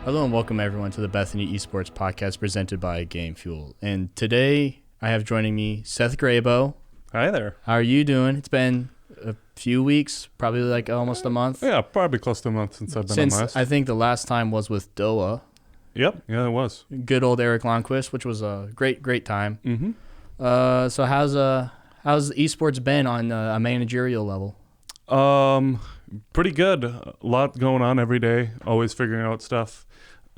Hello and welcome everyone to the Bethany Esports podcast presented by Game Fuel. And today I have joining me Seth Grabow. Hi there. How are you doing? It's been a few weeks, probably like almost a month. Yeah, probably close to a month since I've been on last. I think the last time was with Doa. Yep, yeah, it was. Good old Eric Lundqvist, which was a great time. Mm-hmm. So how's esports been on a managerial level? Pretty good. A lot going on every day. Always figuring out stuff.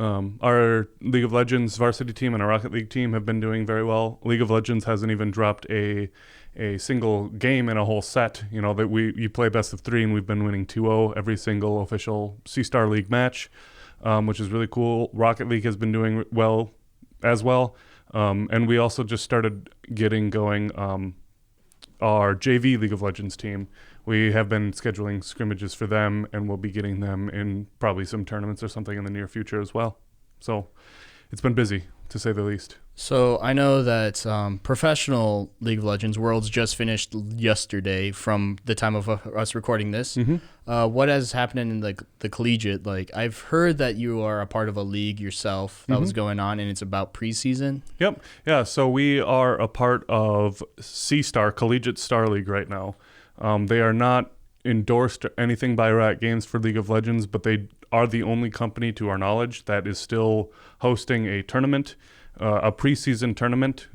Our League of Legends varsity team and our Rocket League team have been doing very well. League of Legends hasn't even dropped a single game in a whole set. You know, that you play best of 3 and we've been winning 2-0 every single official C-Star League match, which is really cool. Rocket League has been doing well as well. And we also just started getting going our JV League of Legends team. We have been scheduling scrimmages for them, and we'll be getting them in probably some tournaments or something in the near future as well. So it's been busy, to say the least. So I know that professional League of Legends Worlds just finished yesterday from the time of us recording this. Mm-hmm. What has happened in the collegiate? Like, I've heard that you are a part of a league yourself that was going on, and it's about preseason. Yep. Yeah, so we are a part of C-Star, Collegiate Star League right now. They are not endorsed or anything by Riot Games for League of Legends, but they are the only company, to our knowledge, that is still hosting a tournament, a preseason tournament,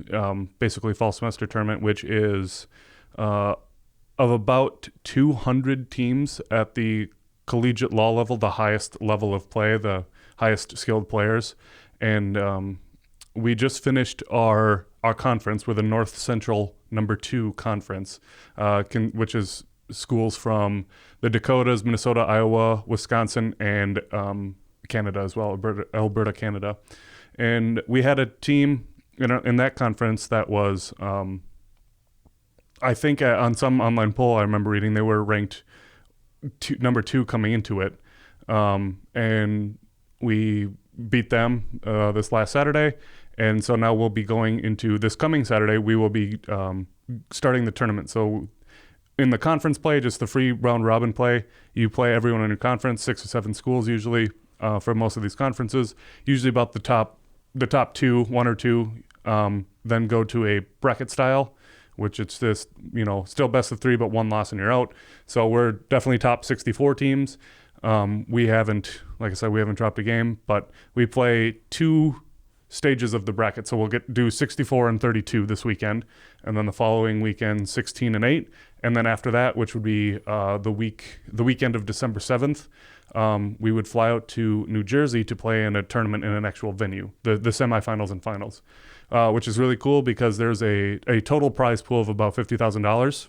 basically fall semester tournament, which is of about 200 teams at the collegiate law level, the highest level of play, the highest skilled players. And we just finished our conference. We're the North Central number 2 conference, which is schools from the Dakotas, Minnesota, Iowa, Wisconsin, and Canada as well, Alberta, Canada. And we had a team in that conference that was, I think on some online poll I remember reading, they were ranked number 2 coming into it. And we beat them this last Saturday. And so now we'll be going into this coming Saturday. We will be starting the tournament. So in the conference play, just the free round robin play, you play everyone in your conference, 6 or 7 schools usually for most of these conferences. Usually about the top 2, 1 or 2, then go to a bracket style, which it's this, still best of 3, but 1 loss and you're out. So we're definitely top 64 teams. We haven't dropped a game, but we play 2 stages of the bracket. So we'll do 64 and 32 this weekend, and then the following weekend 16 and 8, and then after that, which would be the weekend of December 7th, we would fly out to New Jersey to play in a tournament in an actual venue, the semifinals and finals, which is really cool because there's a total prize pool of about $50,000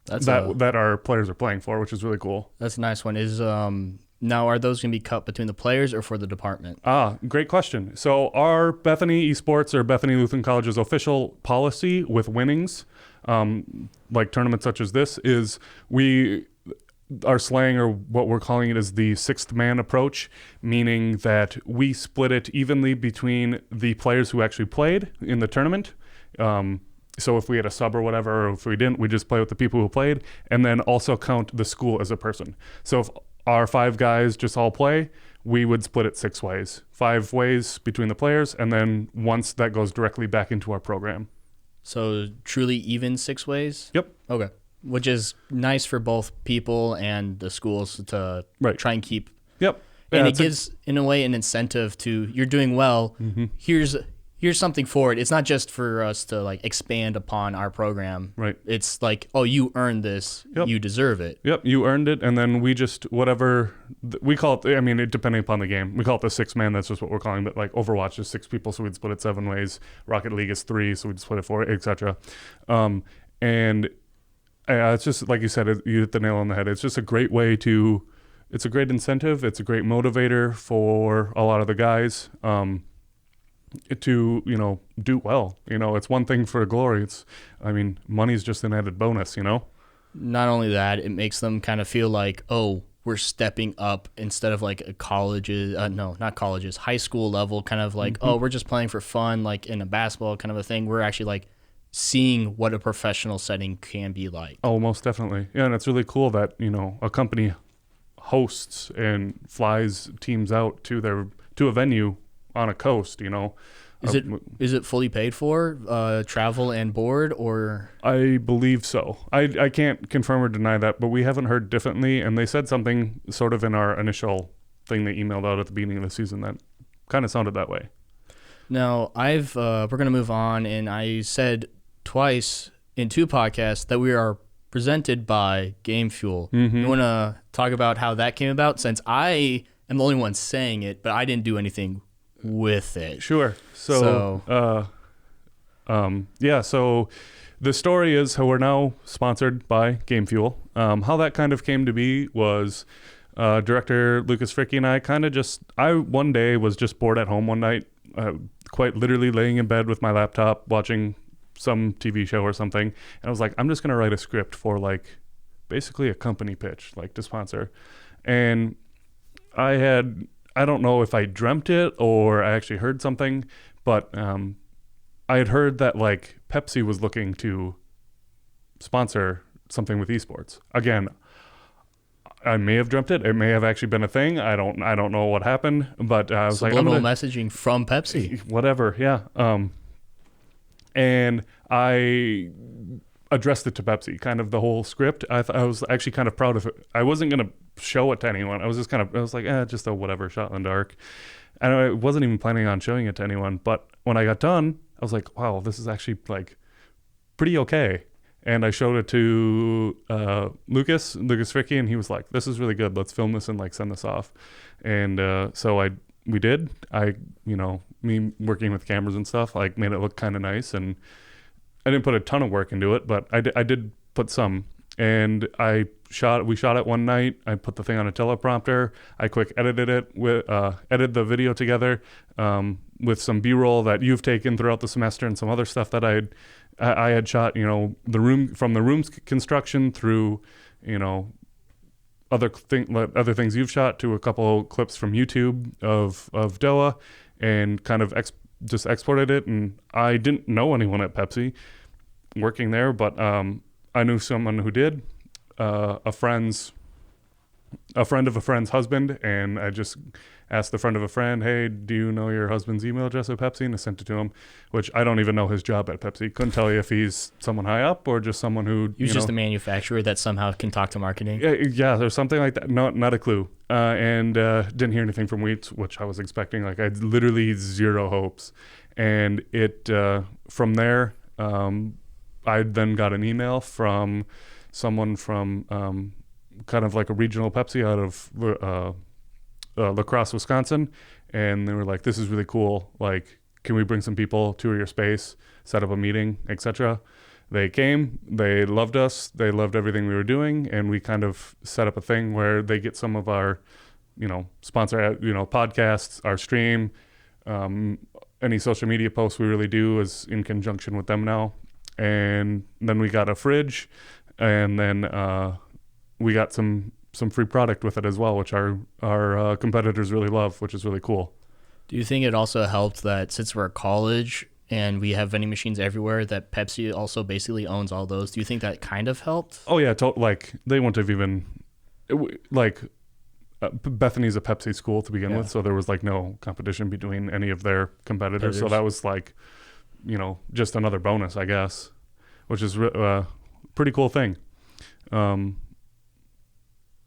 that our players are playing for, which is really cool. That's a nice one. Now, are those going to be cut between the players or for the department? Great question. So our Bethany Esports, or Bethany Lutheran College's official policy with winnings, like tournaments such as this, is our slang, or what we're calling it, is the 6th man approach, meaning that we split it evenly between the players who actually played in the tournament. So if we had a sub or whatever, or if we didn't, we just play with the people who played, and then also count the school as a person. So if our 5 guys just all play, we would split it 6 ways. 5 ways between the players, and then once that goes directly back into our program. So truly even 6 ways? Yep. Okay. Which is nice for both people and the schools to try and keep. Yep. And it gives, in a way, an incentive to, you're doing well, here's something for it. It's not just for us to expand upon our program. Right. It's like, oh, you earned this. Yep. You deserve it. Yep. You earned it. And then we just, whatever, we call it, depending upon the game, we call it the 6 man. That's just what we're calling it. But Overwatch is 6 people, so we'd split it 7 ways. Rocket League is 3, so we'd split it 4, etc. And it's just, like you said, you hit the nail on the head. It's just a great way it's a great incentive. It's a great motivator for a lot of the guys. To do well. It's one thing for glory. Money's just an added bonus. Not only that, it makes them kind of feel like, oh, we're stepping up instead of like a colleges, not colleges, high school level, kind of like, oh, we're just playing for fun, like in a basketball kind of a thing. We're actually like seeing what a professional setting can be like. Oh, most definitely. Yeah, and it's really cool that, a company hosts and flies teams out to to a venue on a coast, you know. Is it fully paid for, travel and board, or? I believe so. I can't confirm or deny that, but we haven't heard differently. And they said something sort of in our initial thing they emailed out at the beginning of the season that kind of sounded that way. Now, we're going to move on, and I said twice in 2 podcasts that we are presented by Game Fuel. Mm-hmm. You want to talk about how that came about, since I am the only one saying it, but I didn't do anything with it. Sure. So the story is how we're now sponsored by Game Fuel. How that kind of came to be was director Lucas Fricke and I one day was just bored at home one night, quite literally laying in bed with my laptop watching some TV show or something, and I was like, I'm just gonna write a script for like basically a company pitch, like to sponsor. And I don't know if I dreamt it or I actually heard something, but I had heard that like Pepsi was looking to sponsor something with esports. Again, I may have dreamt it. It may have actually been a thing. I don't know what happened, but I was like, subliminal messaging from Pepsi. Whatever, yeah. And I addressed it to Pepsi, kind of the whole script. I was actually kind of proud of it. I wasn't going to show it to anyone. I was like, just a whatever, shot in the dark. And I wasn't even planning on showing it to anyone. But when I got done, I was like, wow, this is actually like pretty okay. And I showed it to Lucas Fricke, and he was like, this is really good. Let's film this and like send this off. And so we did. Me working with cameras and stuff, like made it look kind of nice. And I didn't put a ton of work into it, but I did put some. And we shot it one night. I put the thing on a teleprompter. I quick edited it edited the video together with some B-roll that you've taken throughout the semester and some other stuff that I had shot, the room's construction through, other things you've shot to a couple clips from YouTube of Doa, and kind of just exported it. And I didn't know anyone at Pepsi working there, but I knew someone who did, a friend of a friend's husband, and I just asked the friend of a friend, hey, do you know your husband's email address at Pepsi? And I sent it to him, which I don't even know his job at Pepsi. Couldn't tell you if he's someone high up or just someone who... He was just a manufacturer that somehow can talk to marketing. Yeah, there's something like that. Not a clue. And didn't hear anything from Wheats, which I was expecting. Like, I had literally zero hopes. And it from there, I then got an email from someone from kind of like a regional Pepsi out of La Crosse, Wisconsin, and they were like, this is really cool, like, can we bring some people, tour your space, set up a meeting, etc. They came, they loved us, they loved everything we were doing, and we kind of set up a thing where they get some of our sponsor podcasts, our stream, any social media posts we really do is in conjunction with them now. And then we got a fridge, and then we got some free product with it as well, which our competitors really love, which is really cool. Do you think it also helped that since we're a college and we have vending machines everywhere, that Pepsi also basically owns all those? Do you think that kind of helped? Oh yeah, like they wouldn't have even Bethany's a Pepsi school to begin with, so there was like no competition between any of their competitors. So that was like, just another bonus, I guess, which is a pretty cool thing.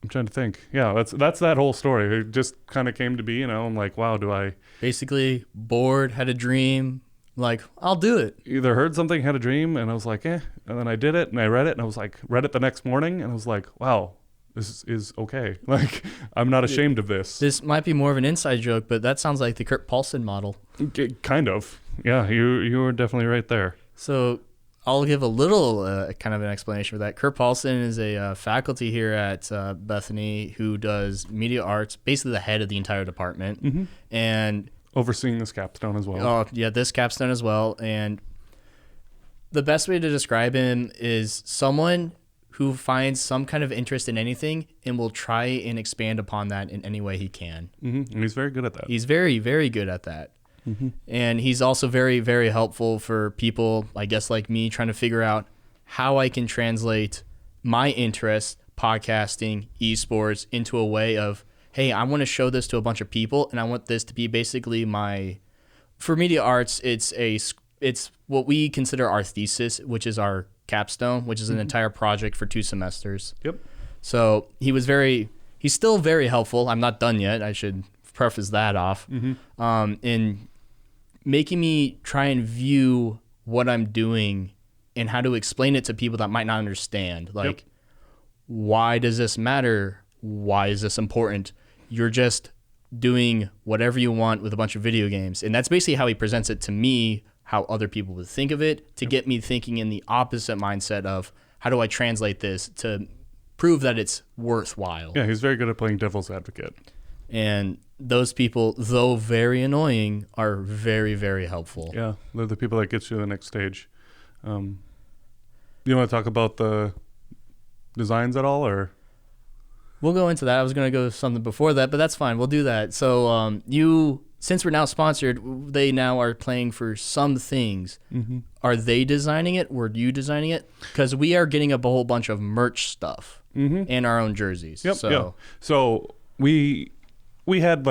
I'm trying to think. Yeah, that's that whole story. It just kind of came to be, I'm like, wow, do I... Basically, bored, had a dream, like, I'll do it. Either heard something, had a dream, and I was like, and then I did it, and I read it, and I was like, read it the next morning, and I was like, wow, this is okay. Like, I'm not ashamed of this. This might be more of an inside joke, but that sounds like the Kurt Paulson model. Kind of. Yeah, you were definitely right there. So I'll give a little kind of an explanation for that. Kurt Paulson is a faculty here at Bethany who does media arts, basically the head of the entire department, and overseeing this capstone as well. Oh yeah, this capstone as well. And the best way to describe him is someone who finds some kind of interest in anything and will try and expand upon that in any way he can. And he's very good at that. He's very, very good at that. And he's also very, very helpful for people, I guess, like me, trying to figure out how I can translate my interest, podcasting, esports, into a way of, hey, I want to show this to a bunch of people, and I want this to be basically for media arts, it's what we consider our thesis, which is our capstone, which is an entire project for 2 semesters. Yep. So he's still very helpful. I'm not done yet. I should preface that off. In making me try and view what I'm doing and how to explain it to people that might not understand. Like, why does this matter? Why is this important? You're just doing whatever you want with a bunch of video games. And that's basically how he presents it to me, how other people would think of it, to get me thinking in the opposite mindset of how do I translate this to prove that it's worthwhile. Yeah, he's very good at playing devil's advocate. And those people, though very annoying, are very, very helpful. Yeah, they're the people that get you to the next stage. You want to talk about the designs at all, or? We'll go into that. I was going to go something before that, but that's fine. We'll do that. So since we're now sponsored, they now are playing for some things. Are they designing it? Were you designing it? Because we are getting up a whole bunch of merch stuff and our own jerseys. Yep. So, yeah. So we had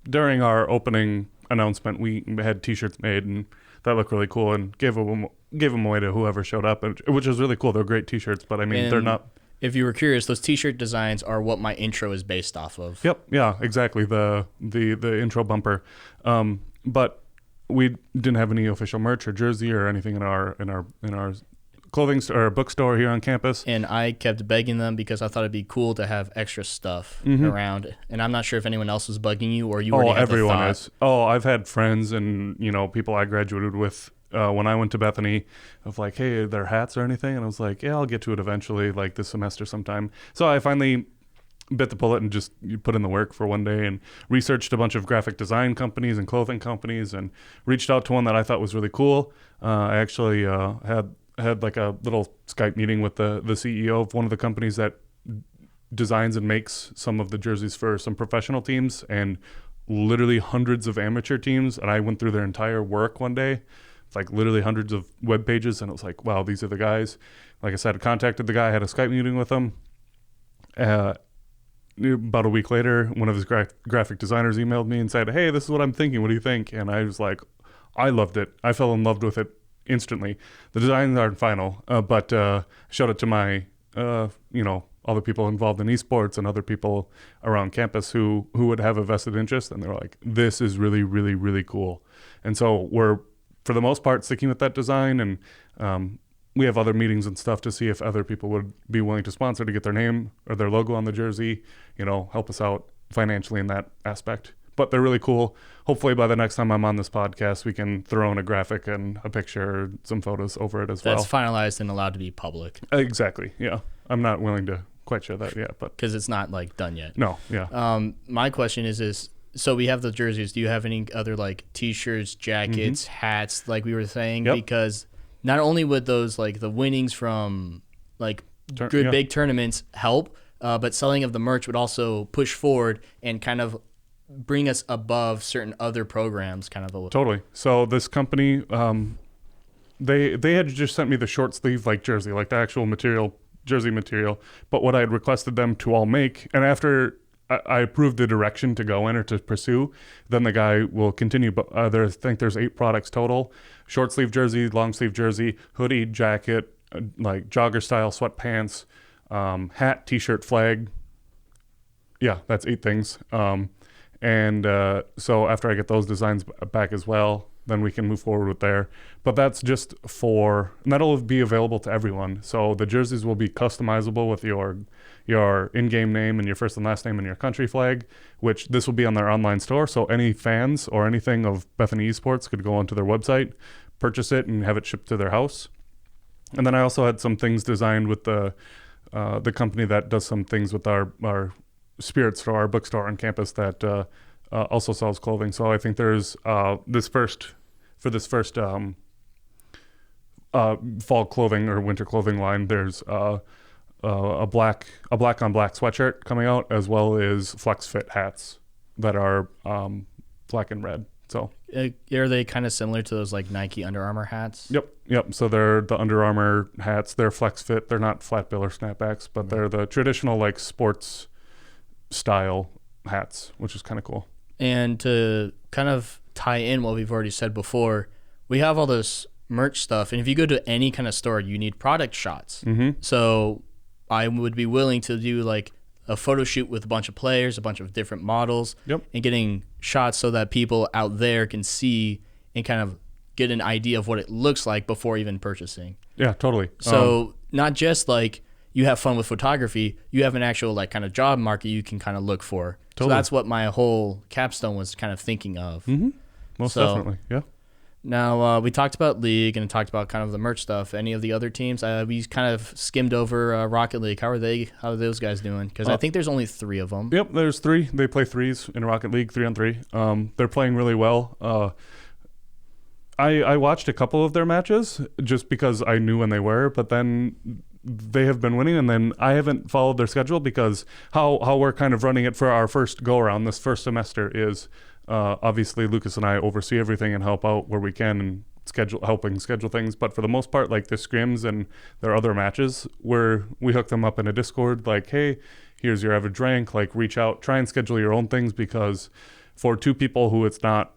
during our opening announcement, we had T-shirts made and that looked really cool and gave them away to whoever showed up, which was really cool. They're great T-shirts, but I mean they're not. If you were curious, those T-shirt designs are what my intro is based off of. Yep. Yeah. Exactly. The intro bumper, but we didn't have any official merch or jersey or anything in our clothing store or bookstore here on campus. And I kept begging them because I thought it'd be cool to have extra stuff around. And I'm not sure if anyone else was bugging you or you already had everyone the thought. is. Oh, I've had friends and people I graduated with when I went to Bethany of like, hey, are there hats or anything? And I was like, yeah, I'll get to it eventually, like this semester sometime. So I finally bit the bullet and just put in the work for one day and researched a bunch of graphic design companies and clothing companies and reached out to one that I thought was really cool. I actually had like a little Skype meeting with the CEO of one of the companies that designs and makes some of the jerseys for some professional teams and literally hundreds of amateur teams. And I went through their entire work one day, like literally hundreds of web pages. And it was like, wow, these are the guys. Like I said, I contacted the guy, I had a Skype meeting with him. About a week later, one of his graphic designers emailed me and said, hey, this is what I'm thinking. What do you think? And I was like, I loved it. I fell in love with it instantly. The designs aren't final, but showed it to my, other people involved in esports and other people around campus who would have a vested interest. And they're like, this is really, really, really cool. And so we're, for the most part, sticking with that design. And we have other meetings and stuff to see if other people would be willing to sponsor to get their name or their logo on the jersey, help us out financially in that aspect. But they're really cool. Hopefully by the next time I'm on this podcast, we can throw in a graphic and a picture, some photos over it as well. That's finalized and allowed to be public. Exactly. Yeah. I'm not willing to quite share that yet, but because it's not like done yet. No. Yeah. My question is so we have the jerseys. Do you have any other like T-shirts, jackets, hats, like we were saying? Yep. Because not only would those like the winnings from like big tournaments help, but selling of the merch would also push forward and kind of bring us above certain other programs, kind of. Totally. So this company, they had just sent me the short sleeve like jersey, like the actual material, jersey material. But what I had requested them to all make, and after I approved the direction to go in or to pursue, then the guy will continue. But I think there's 8 products total: short sleeve jersey, long sleeve jersey, hoodie, jacket, like jogger style sweatpants, hat, T-shirt, flag. Yeah, that's 8 things. And so after I get those designs back as well, then we can move forward with there. But that's just and that'll be available to everyone. So the jerseys will be customizable with your in-game name and your first and last name and your country flag, which this will be on their online store. So any fans or anything of Bethany Esports could go onto their website, purchase it, and have it shipped to their house. And then I also had some things designed with the company that does some things with our Spirit Store, our bookstore on campus that also sells clothing. So I think there's this first fall clothing or winter clothing line. There's a black on black sweatshirt coming out, as well as flex fit hats that are black and red. So are they kind of similar to those like Nike Under Armour hats? Yep. So they're the Under Armour hats. They're flex fit. They're not flat bill or snapbacks, but they're the traditional like sports style hats, which is kind of cool. And to kind of tie in what we've already said before, we have all this merch stuff. And if you go to any kind of store, you need product shots. So I would be willing to do like a photo shoot with a bunch of players, a bunch of different models, and getting shots so that people out there can see and kind of get an idea of what it looks like before even purchasing. Yeah, totally. So not just like you have fun with photography, you have an actual like kind of job market you can kind of look for. Totally. So that's what my whole capstone was kind of thinking of. Most definitely, yeah. Now, we talked about League and talked about kind of the merch stuff. Any of the other teams? We kind of skimmed over Rocket League. How are those guys doing? Because I think there's only 3 of them. Yep, there's 3. They play 3s in Rocket League, 3-on-3. They're playing really well. I watched a couple of their matches just because I knew when they were, but then they have been winning, and then I haven't followed their schedule because how we're kind of running it for our first go-around this first semester is obviously Lucas and I oversee everything and help out where we can and helping schedule things. But for the most part, like the scrims and their other matches, where we hook them up in a Discord, like, hey, here's your average rank, like reach out, try and schedule your own things, because for 2 people who it's not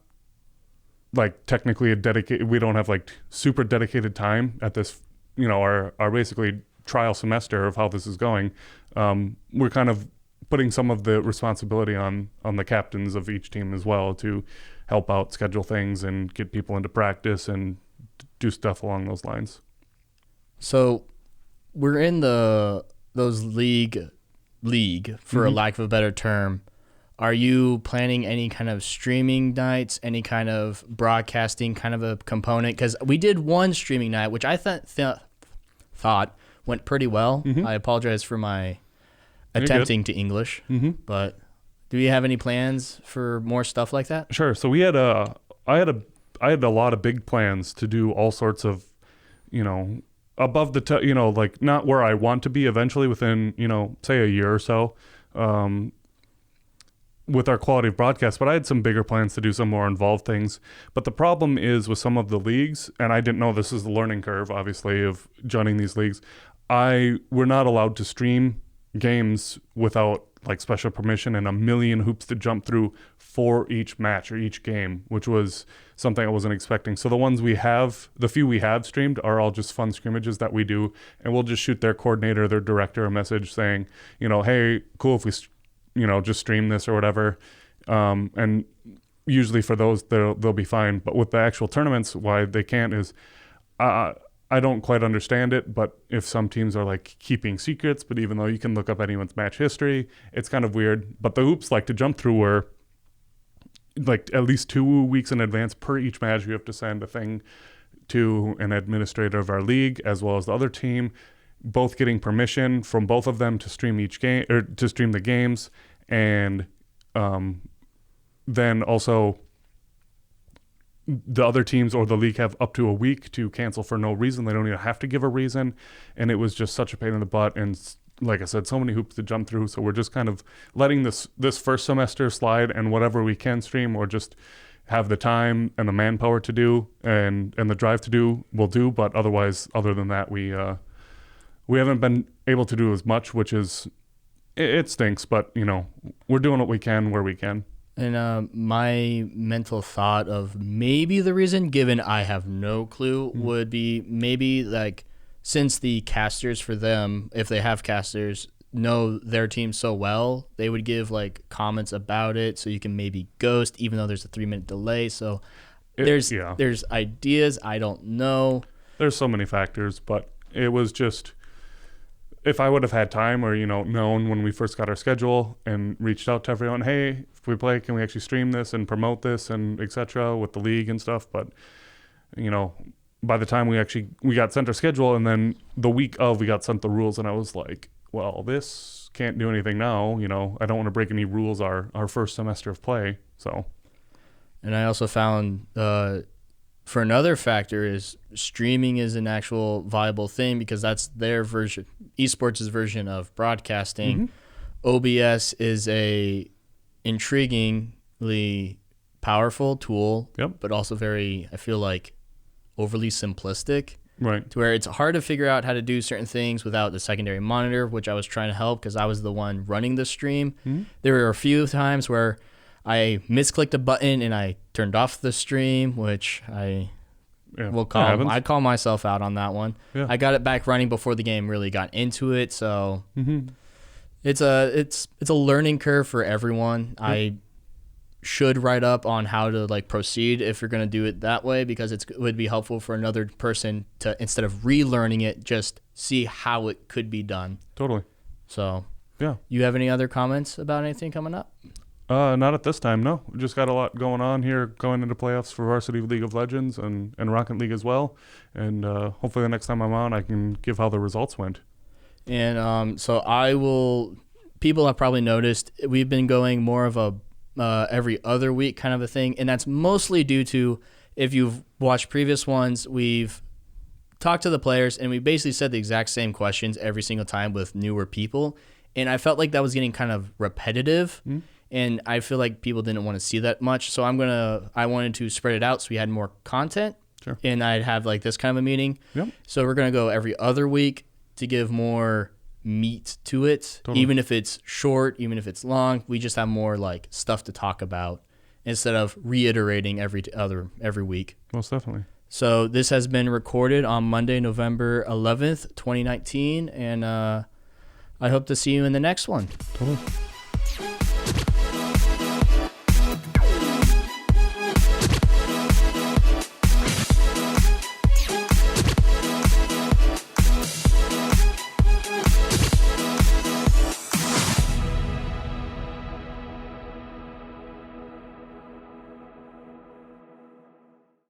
like technically we don't have like super dedicated time at this, our basically trial semester of how this is going. We're kind of putting some of the responsibility on the captains of each team as well to help out, schedule things, and get people into practice and do stuff along those lines. So we're in those league for a lack of a better term. Are you planning any kind of streaming nights, any kind of broadcasting kind of a component? Because we did one streaming night, which I thought went pretty well. I apologize for my attempting to English, but do you have any plans for more stuff like that? Sure. So I had a lot of big plans to do all sorts of, above the, like not where I want to be eventually within, say a year or so. With our quality of broadcast, but I had some bigger plans to do some more involved things. But the problem is with some of the leagues, and I didn't know this is the learning curve, obviously, of joining these leagues, we're not allowed to stream games without like special permission and a million hoops to jump through for each match or each game, which was something I wasn't expecting. So the few we have streamed are all just fun scrimmages that we do, and we'll just shoot their coordinator, their director a message saying, hey, cool if we just stream this or whatever. And usually for those, they'll be fine. But with the actual tournaments, why they can't is, I don't quite understand it, but if some teams are like keeping secrets, but even though you can look up anyone's match history, it's kind of weird. But the hoops like to jump through were like at least 2 weeks in advance per each match. You have to send a thing to an administrator of our league as well as the other team, both getting permission from both of them to stream each game or to stream the games. And then also the other teams or the league have up to a week to cancel for no reason. They don't even have to give a reason. And it was just such a pain in the butt. And like I said, so many hoops to jump through. So we're just kind of letting this first semester slide, and whatever we can stream or just have the time and the manpower to do and the drive to do, we'll do. But otherwise, other than that, we haven't been able to do as much, which is, it stinks, but we're doing what we can where we can. And my mental thought of maybe the reason, given I have no clue, would be maybe like since the casters for them, if they have casters, know their team so well, they would give like comments about it, so you can maybe ghost, even though there's a 3-minute delay. So there's ideas. I don't know. There's so many factors, but it was just, if I would have had time or, known when we first got our schedule and reached out to everyone, hey, if we play, can we actually stream this and promote this and et cetera with the league and stuff. But, by the time we got sent our schedule, and then the week of we got sent the rules, and I was like, well, this can't do anything now. I don't want to break any rules our first semester of play. So. And I also found, for another factor is streaming is an actual viable thing, because that's their version, esports' version of broadcasting. OBS is a intriguingly powerful tool, but also very, I feel like, overly simplistic. Right. to where it's hard to figure out how to do certain things without the secondary monitor, which I was trying to help because I was the one running the stream. Mm-hmm. There were a few times where I misclicked a button and I turned off the stream, which I call myself out on that one. Yeah. I got it back running before the game really got into it, so it's a learning curve for everyone. I should write up on how to like proceed if you're going to do it that way, because it would be helpful for another person to, instead of relearning it, just see how it could be done. Totally. So yeah, you have any other comments about anything coming up? Not at this time, no. We just got a lot going on here, going into playoffs for Varsity League of Legends and Rocket League as well. And hopefully the next time I'm on, I can give how the results went. And so people have probably noticed we've been going more of a every other week kind of a thing. And that's mostly due to, if you've watched previous ones, we've talked to the players and we basically said the exact same questions every single time with newer people. And I felt like that was getting kind of repetitive. And I feel like people didn't want to see that much. So I wanted to spread it out so we had more content. Sure. And I'd have like this kind of a meeting. Yep. So we're going to go every other week to give more meat to it. Totally. Even if it's short, even if it's long, we just have more like stuff to talk about instead of reiterating every week. Most definitely. So this has been recorded on Monday, November 11th, 2019. And I hope to see you in the next one. Totally.